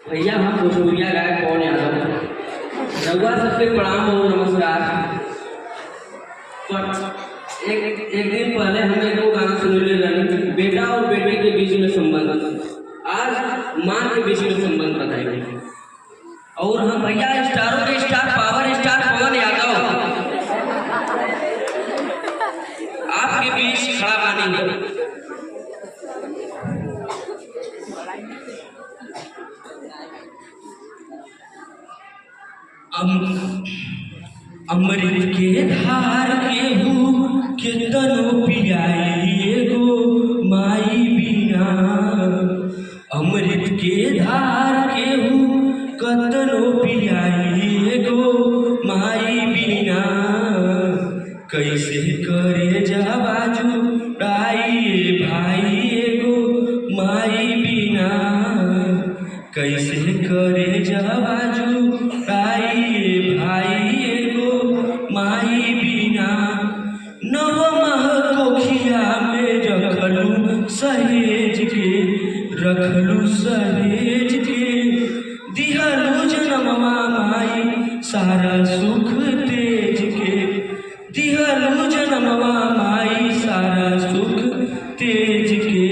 भैया हम भोजपुरिया गायक पवन यादव रघुआ सबके प्रणाम हो नमस्कार। पर एक दिन पहले हमने दो गाना सुनने लगे, बेटा और बेटे के बीच में संबंध। आज माँ के बीच में संबंध बताएंगे। और हम भैया स्टारों के स्टार पावर स्टार पवन यादव आपके बीच खड़ा बानी। अमृत के धार केहू केतनो पियाई एगो माई बिना। अमृत के धार केहू कतनो पियाई एगो माई बिना। कैसे करे जा बाजू डाई भाई एगो माई बिना। कैसे करे जा बाजू डाई भाई एगो माई बिना। नव मह कोखिया में रखलू सहेज के, रखलू सहेज के। दिहलू जनमवा माई सारा सुख तेज के। दिहलू जनमवा माई सारा सुख तेज के।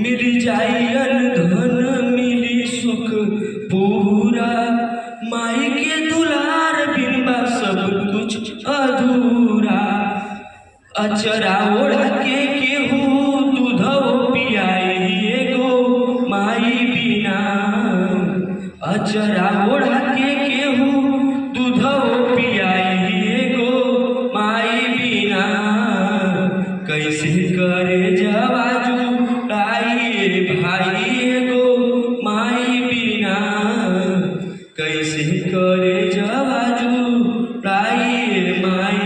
मिल जाई धन मिली सुख पूरा। माई के दुलार बिनबा सब कुछ अधूरा। अचरा ओढ़ा के केहू दूधो पियाई एगो माई बिना। अचरा ओढ़ा के केहू दूधो पियाई एगो माई बिना। कैसे करे जवाजू डाई भाई एगो माई बिना। कैसे करे जवाजू डाई माई